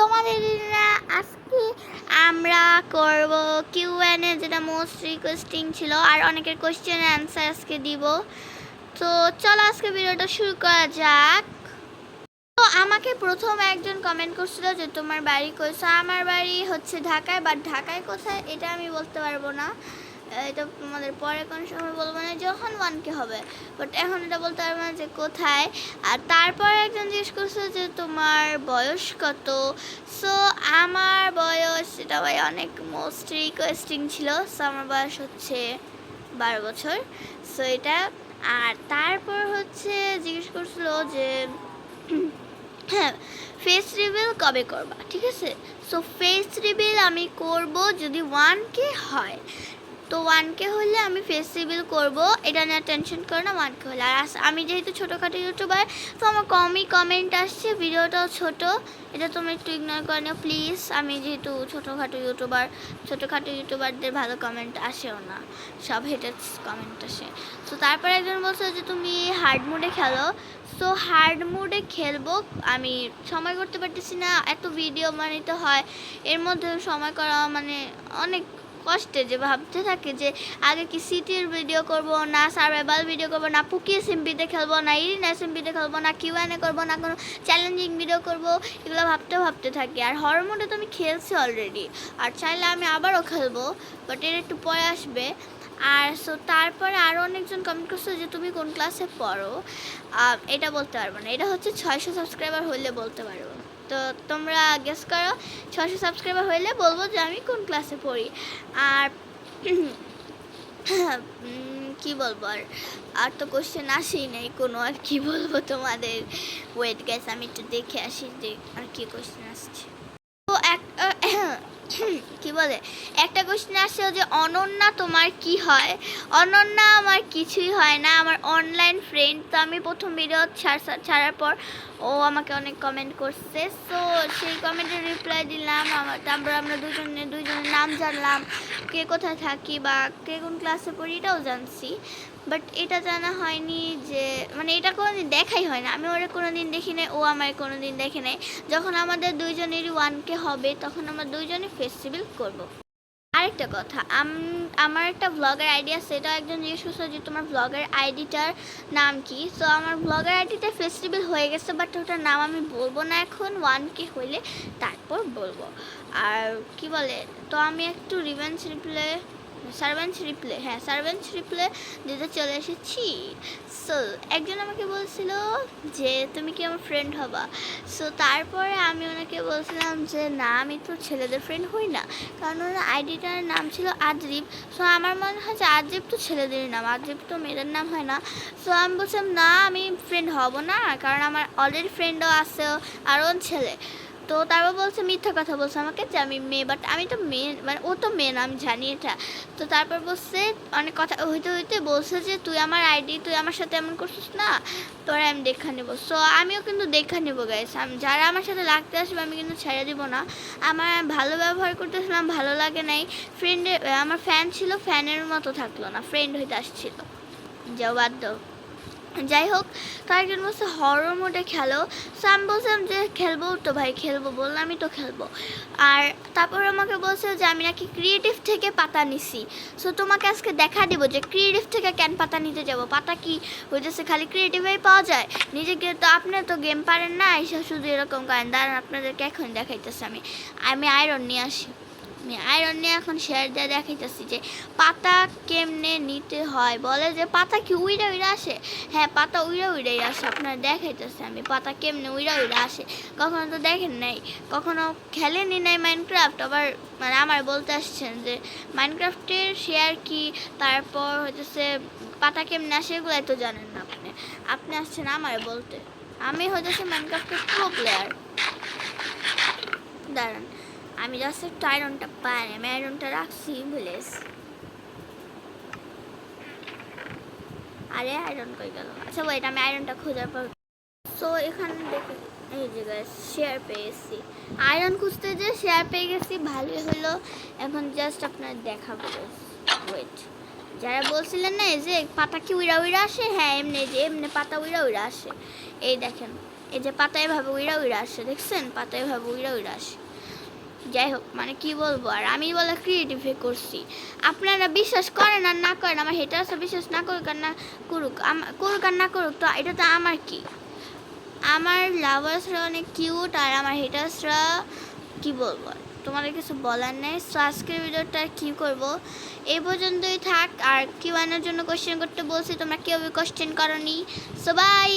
তোমাদের আজকে আমরা করব কিউএনএ, যেটা মোস্ট রিকোয়েস্টিং ছিল, আর অনেকের কোয়েশ্চেন অ্যান্সার আজকে দিব। তো চলো আজকে ভিডিওটা শুরু করা যাক। তো আমাকে প্রথম একজন কমেন্ট করছিল যে তোমার বাড়ি কোথায়। আমার বাড়ি হচ্ছে ঢাকায়, বাট ঢাকায় কোথায় এটা আমি বলতে পারবো না। এটা তোমাদের পরে কোন সময় বলবো না, যখন 1K হবে। বাট এখন এটা বলতে পারবো না যে কোথায়। আর তারপর একজন জিজ্ঞেস করছে যে তোমার বয়স কত। সো আমার বয়স, এটা ভাই অনেক মোস্ট রিকোয়েস্টিং ছিল। সো আমার বয়স হচ্ছে 12 বছর। সো এটা। আর তারপর হচ্ছে জিজ্ঞেস করছিল যে হ্যাঁ, ফেস রিভিল কবে করবা, ঠিক আছে। সো ফেস রিভিল আমি করব যদি 1K হয়। তো 1K হলে আমি ফেস রিভিল করবো, এটা নিয়ে টেনশন করো না। 1K হলে, আর আমি যেহেতু ছোটোখাটো ইউটিউবার, তো আমার কমই কমেন্ট আসছে, ভিডিওটাও ছোটো, এটা তোমরা একটু ইগনোর করে নিও প্লিজ। আমি যেহেতু ছোটোখাটো ইউটিউবারদের ভালো কমেন্ট আসেও না, সব হেটার্স কমেন্ট আসে। তো তারপরে একজন বলছে যে তুমি হার্ড মোডে খেলো। সো হার্ড মোডে খেলবো, আমি সময় করতে পারতেছি না, এত ভিডিও বানাইতে হয়, এর মধ্যে সময় করা মানে অনেক কষ্টে। যে ভাবতে থাকে যে আগে কি সিটির ভিডিও করব, না সার্ভাইভাল ভিডিও করব, না পুকি এসএমপিতে খেলবো, না ইরিন এসএমপিতে খেলবো, না কিউএনএ করবো, না কোনো চ্যালেঞ্জিং ভিডিও করব, এগুলো ভাবতে থাকি। আর হরর মোডে তো আমি খেলছি অলরেডি, আর চাইলে আমি আবারও খেলবো, বাট এর একটু পরে আসবে। আর সো তারপরে আরও অনেকজন কমেন্ট করছে যে তুমি কোন ক্লাসে পড়ো। এটা বলতে পারবো না, এটা হচ্ছে 600 সাবস্ক্রাইবার হইলে বলতে পারবো। তো তোমরা গেস করো, 600 সাবস্ক্রাইবার হইলে বলবো যে আমি কোন ক্লাসে পড়ি। আর কি বলবো, আর তো কোশ্চেন আসেই নেই কোনো, আর কি বলবো তোমাদের। ওয়েট গাইস, আমি একটু দেখে আসি যে আর কি কোশ্চেন আসছে। তো কি বলে, একটা কোশ্চেন আসছে যে অনন্যা তোমার কি হয়। অনন্যা আমার কিছুই হয় না, আমার অনলাইন ফ্রেন্ড। তো আমি প্রথম ভিডিও ছাড়ার পর ও আমাকে অনেক কমেন্ট করছে, সো সেই কমেন্টের রিপ্লাই দিলাম। তারপর আমরা দুজনের নাম জানলাম, কে কোথায় থাকি বা কে কোন ক্লাসে পড়ি এটাও জানছি। বাট এটা জানা হয়নি যে মানে এটা কোনো দিন দেখাই হয় না, আমি ওরা কোনো দিন দেখি নাই, ও আমায় কোনো দিন দেখে নেই। যখন আমাদের দুইজনেরই 1K হবে তখন আমরা দুইজনে ফেস্টিভ্যাল করবো। আরেকটা কথা, আমার একটা ব্লগের আইডি আছে, সেটা একজন জিজ্ঞেস করছে যে তোমার ব্লগের আইডিটার নাম কি। সো আমার ব্লগের আইডিটা ফেস্টিভ্যাল হয়ে গেছে, বাট ওটার নাম আমি বলবো না এখন, 1K হইলে তারপর বলবো। আর কি বলে, তো আমি একটু সার্ভেন্টস রিপ্লে দিতে চলে এসেছি। সো একজন আমাকে বলছিল যে তুমি কি আমার ফ্রেন্ড হবা। সো তারপরে আমি ওনাকে বলছিলাম যে না, আমি তো ছেলেদের ফ্রেন্ড হই না, কারণ ওনার আইডিটার নাম ছিল আদ্রিব। সো আমার মনে হয় যে আদ্রিব তো ছেলেদের নাম, আদ্রিব তো মেয়েদের নাম হয় না। সো আমি বলছিলাম না, আমি ফ্রেন্ড হব না, কারণ আমার অলরেডি ফ্রেন্ডও আছে আরও ছেলে। তো তারপর বলছে, মিথ্যা কথা বলছে আমাকে যে আমি মেয়ে, বাট আমি তো মেয়ে, মানে ও তো মেয়ে না, আমি জানি এটা। তো তারপর বলছে অনেক কথা হইতে বলছে যে তুই আমার আইডি, তুই আমার সাথে এমন করছিস না, তোরা আমি দেখা নেবো। সো আমিও কিন্তু দেখা নেবো গাইস, যারা আমার সাথে লাগতে আসবে আমি কিন্তু ছেড়ে দিব না। আমার ভালো ব্যবহার করতেছিলাম, ভালো লাগে নাই, ফ্রেন্ডে আমার ফ্যান ছিল, ফ্যানের মতো থাকলো না, ফ্রেন্ড হইতে আসছিল, যাও বাদ দাও। যাই হোক, কয়েকজন বলছে হরর মোডে খেলো। সো আমি বলছিলাম যে খেলবো তো ভাই, খেলবো, বললামই তো খেলবো। আর তারপর আমাকে বলছে যে আমি নাকি ক্রিয়েটিভ থেকে পাতা নিছি। সো তোমাকে আজকে দেখা দেবো যে ক্রিয়েটিভ থেকে কেন পাতা নিতে যাব। পাতা কি হইতেছে খালি ক্রিয়েটিভেই পাওয়া যায়, নিজেকে তো আপনি তো গেম পারেন না, এসব শুধু এরকম করেন। দাঁড়ান আপনাদেরকে এখন দেখাইতেছি, আমি আয়রন নিয়ে আসি। আমি আয়রন নিয়ে এখন শেয়ার দিয়ে দেখাইতেছি যে পাতা কেমনে নিতে হয়। বলে যে পাতা কি উইড়া আসে। হ্যাঁ, পাতা উইড়াই আসে, আপনার দেখাইতেছে আমি পাতা কেমনে উইড়া আসে। কখনো তো দেখেন নাই, কখনো খেলেনি নাই মাইনক্রাফট, আবার মানে আমার বলতে আসছেন যে মাইনক্রাফটের শেয়ার কি, তারপর হইতেছে পাতা কেমনে আসে, এগুলাই তো জানেন না। আপনি আসছেন আমার বলতে, আমি হইতেছে মাইনক্রাফটের প্রো প্লেয়ার। দাঁড়ান, আমি জাস্ট একটু আয়রনটা পাই, আমি আয়রনটা রাখছি ভুলেস। আরে আয়রন কই গেল? আচ্ছা ওয়েট, আমি আয়রনটা খোঁজার পর। সো এখানে দেখে এই জায়গায় শেয়ার পেয়েছি, আয়রন খুঁজতে যে শেয়ার পেয়ে গেছি, ভালোই হলো। এখন জাস্ট আপনার দেখাবো, ওয়েট। যারা বলছিলেন না এই যে পাতা কি উইড়া আসে, হ্যাঁ এমনি যে এমনি পাতা উইড়া আসে, এই দেখেন এই যে পাতায় ভাবে উইরা উইরা আসে, দেখছেন? পাতায় ভাবে উইরা উইরা আসে। যাই হোক, মানে কি বলবো আর, আমি বলে ক্রিয়েটিভে করছি। আপনারা বিশ্বাস করেন আর না করেন, আমার হেটার্সরা বিশ্বাস না করুক আর না করুক, করুক আর না করুক, তো এটা তো আমার কি? আমার লাভার্সরা অনেক কিউট আর আমার হেটার্সরা কি বলবো আর, তোমাদের কিছু বলার নেই। সো আজকের ভিডিওটা আর কি করবো, এই পর্যন্তই থাক। আর কিউএনের জন্য কোশ্চেন করতে বলছি, তোমরা কেউ কোশ্চেন করনি। So by.